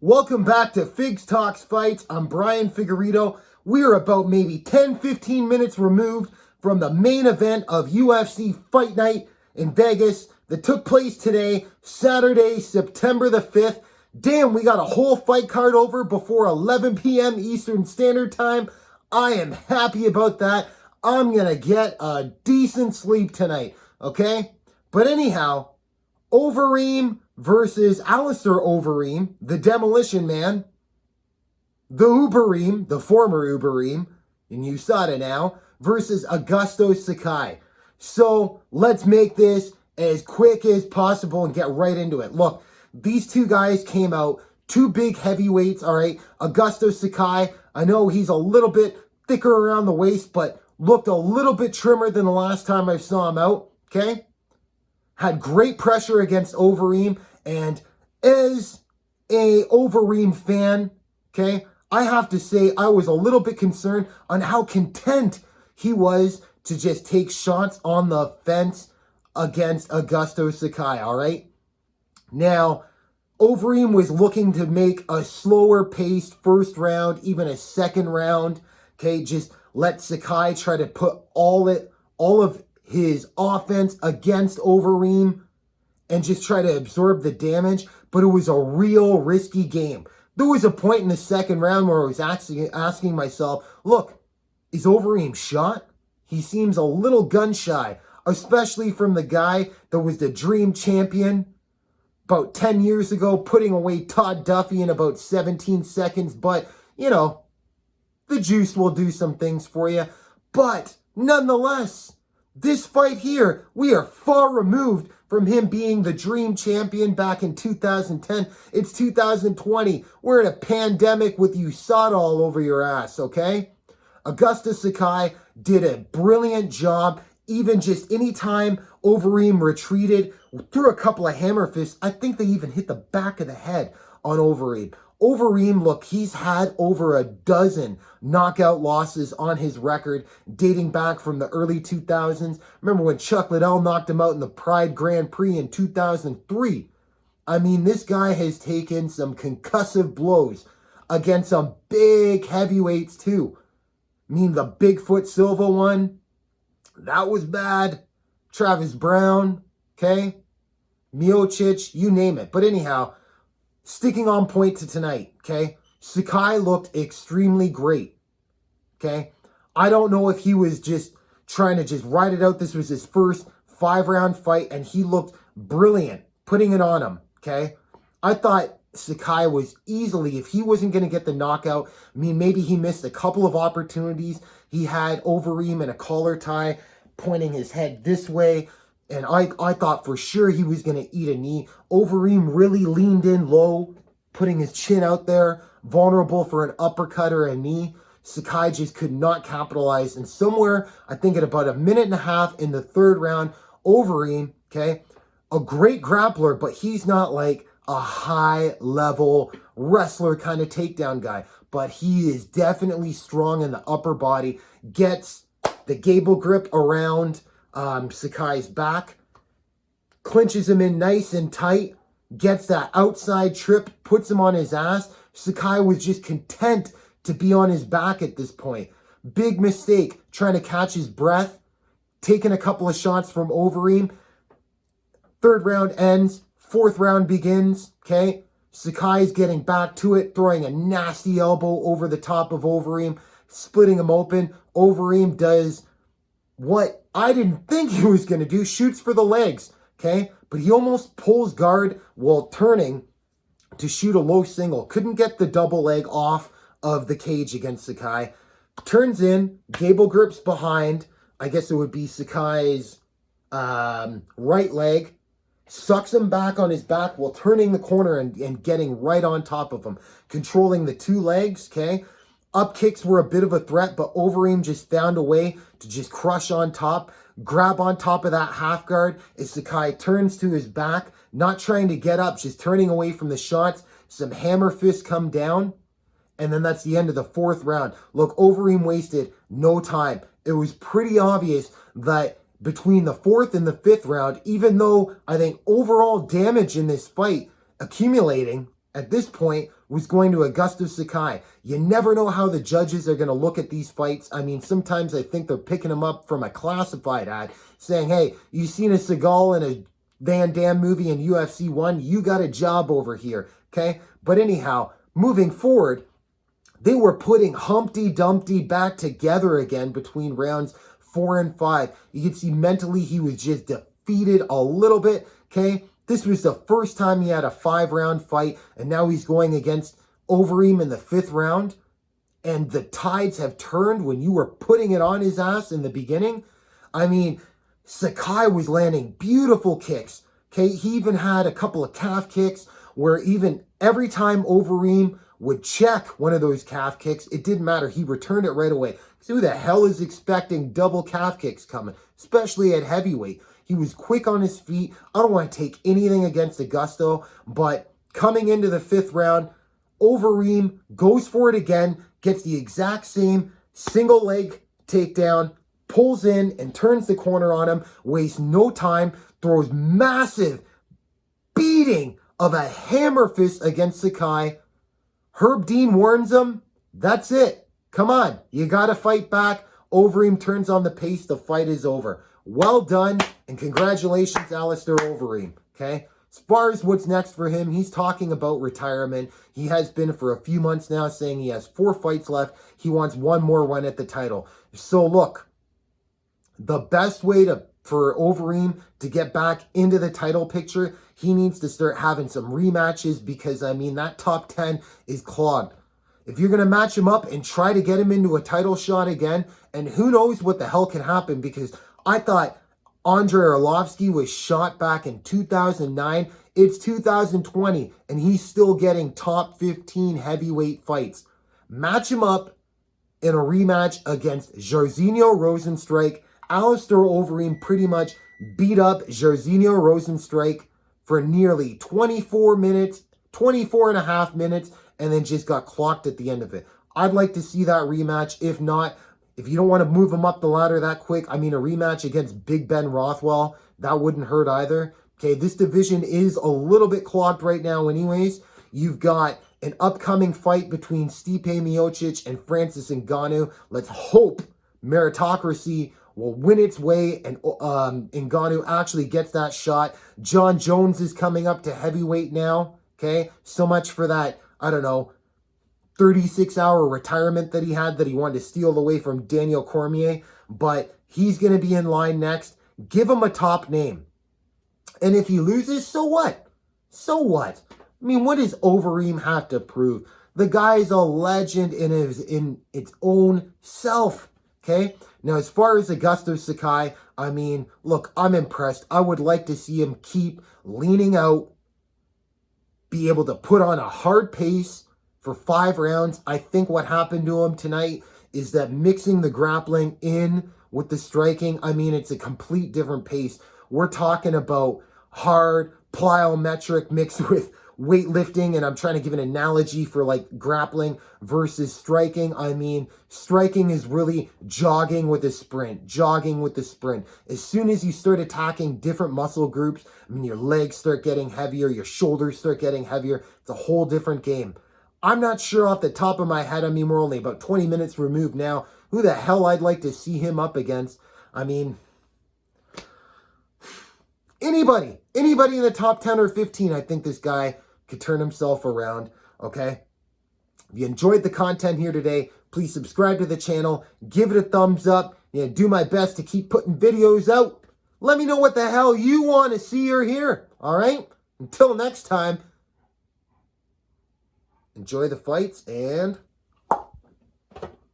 Welcome back to Figs Talks Fights. I'm Brian Figueredo. We are about maybe 10-15 minutes removed from the main event of UFC Fight Night in Vegas that took place today, Saturday, September the 5th. Damn, we got a whole fight card over before 11 p.m. Eastern Standard Time. I am happy about that. I'm going to get a decent sleep tonight, okay? But anyhow, Overeem versus Alistair Overeem, the Demolition Man, the Ubereem, the former Ubereem, and you saw it now, versus Augusta Sakai. So let's make this as quick as possible and get right into it. Look, these two guys came out, two big heavyweights, all right? Augusta Sakai, I know he's a little bit thicker around the waist, but looked a little bit trimmer than the last time I saw him out, okay? Had great pressure against Overeem, and as a Overeem fan, okay, I have to say I was a little bit concerned on how content he was to just take shots on the fence against Augusta Sakai, all right? Now, Overeem was looking to make a slower paced first round, even a second round, okay? Just let Sakai try to put all of his offense against Overeem and just try to absorb the damage, but it was a real risky game. There was a point in the second round where I was asking myself, look, is Overeem shot? He seems a little gun shy, especially from the guy that was the dream champion about 10 years ago, putting away Todd Duffy in about 17 seconds, but, you know, the juice will do some things for you. But nonetheless, this fight here, we are far removed from him being the dream champion back in 2010. It's 2020. We're in a pandemic with USADA all over your ass, okay? Augusta Sakai did a brilliant job. Even just any time Overeem retreated, threw a couple of hammer fists. I think they even hit the back of the head on Overeem. Overeem, look, he's had over a dozen knockout losses on his record dating back from the early 2000s. Remember when Chuck Liddell knocked him out in the Pride Grand Prix in 2003? I mean, this guy has taken some concussive blows against some big heavyweights too. I mean, the Bigfoot Silva one, that was bad. Travis Brown, okay? Miocic, you name it. But anyhow, sticking on point to tonight, okay? Sakai looked extremely great, okay? I don't know if he was just trying to just ride it out. This was his first 5-round fight, and he looked brilliant putting it on him, okay? I thought Sakai was easily, if he wasn't going to get the knockout, I mean, maybe he missed a couple of opportunities. He had Overeem in a collar tie, pointing his head this way, and I thought for sure he was going to eat a knee. Overeem really leaned in low, putting his chin out there, vulnerable for an uppercut or a knee. Sakai just could not capitalize. And somewhere, I think at about a minute and a half in the third round, Overeem, okay, a great grappler, but he's not like a high-level wrestler kind of takedown guy. But he is definitely strong in the upper body, gets the gable grip around Sakai's back, clinches him in nice and tight, gets that outside trip, puts him on his ass. Sakai was just content to be on his back at this point. Big mistake, trying to catch his breath, taking a couple of shots from Overeem. Third round ends, fourth round begins, okay? Sakai's getting back to it, throwing a nasty elbow over the top of Overeem, splitting him open. Overeem does what I didn't think he was going to do, shoots for the legs, okay? But he almost pulls guard while turning to shoot a low single. Couldn't get the double leg off of the cage against Sakai. Turns in, gable grips behind. I guess it would be Sakai's right leg. Sucks him back on his back while turning the corner and getting right on top of him. Controlling the two legs, okay? Up kicks were a bit of a threat, but Overeem just found a way to just crush on top, grab on top of that half guard as Sakai turns to his back, not trying to get up, just turning away from the shots. Some hammer fists come down, and then that's the end of the fourth round. Look, Overeem wasted no time. It was pretty obvious that between the fourth and the fifth round, even though I think overall damage in this fight accumulating at this point was going to Augusta Sakai. You never know how the judges are going to look at these fights. I mean, sometimes I think they're picking them up from a classified ad saying, hey, you seen a Seagal in a Van Damme movie in UFC 1? You got a job over here, okay? But anyhow, moving forward, they were putting Humpty Dumpty back together again between rounds 4 and 5. You can see mentally he was just defeated a little bit, okay? This was the first time he had a 5-round fight, and now he's going against Overeem in the 5th round. And the tides have turned when you were putting it on his ass in the beginning. I mean, Sakai was landing beautiful kicks, okay? He even had a couple of calf kicks where even every time Overeem would check one of those calf kicks, it didn't matter. He returned it right away. So who the hell is expecting double calf kicks coming, especially at heavyweight? He was quick on his feet. I don't want to take anything against Augusta, but coming into the 5th round, Overeem goes for it again, gets the exact same single leg takedown, pulls in and turns the corner on him, wastes no time, throws massive beating of a hammer fist against Sakai. Herb Dean warns him, that's it. Come on, you got to fight back. Overeem turns on the pace. The fight is over. Well done, and congratulations, Alistair Overeem, okay? As far as what's next for him, he's talking about retirement. He has been for a few months now, saying he has 4 fights left. He wants one more run at the title. So look, the best way for Overeem to get back into the title picture, he needs to start having some rematches because, I mean, that top 10 is clogged. If you're going to match him up and try to get him into a title shot again, and who knows what the hell can happen, because I thought Andrei Arlovsky was shot back in 2009. It's 2020, and he's still getting top 15 heavyweight fights. Match him up in a rematch against Jairzinho Rozenstruik. Alistair Overeem pretty much beat up Jairzinho Rozenstruik for nearly 24 minutes, 24 and a half minutes, and then just got clocked at the end of it. I'd like to see that rematch. If not, if you don't want to move him up the ladder that quick, I mean, a rematch against Big Ben Rothwell, that wouldn't hurt either. Okay, this division is a little bit clogged right now anyways. You've got an upcoming fight between Stipe Miocic and Francis Ngannou. Let's hope meritocracy will win its way and Ngannou actually gets that shot. John Jones is coming up to heavyweight now, okay? So much for that, I don't know, 36-hour retirement that he had that he wanted to steal away from Daniel Cormier, but he's going to be in line next. Give him a top name. And if he loses, so what? So what? I mean, what does Overeem have to prove? The guy is a legend in its own self, okay? Now, as far as Augusta Sakai, I mean, look, I'm impressed. I would like to see him keep leaning out, be able to put on a hard pace for 5 rounds. I think what happened to him tonight is that mixing the grappling in with the striking, I mean, it's a complete different pace. We're talking about hard, plyometric mixed with weightlifting, and I'm trying to give an analogy for like grappling versus striking. I mean, striking is really jogging with a sprint, jogging with the sprint. As soon as you start attacking different muscle groups, I mean, your legs start getting heavier, your shoulders start getting heavier. It's a whole different game. I'm not sure off the top of my head. I mean, we're only about 20 minutes removed now. Who the hell I'd like to see him up against? I mean, anybody in the top 10 or 15, I think this guy could turn himself around, okay? If you enjoyed the content here today, please subscribe to the channel, give it a thumbs up, and do my best to keep putting videos out. Let me know what the hell you want to see or hear, all right? Until next time, enjoy the fights and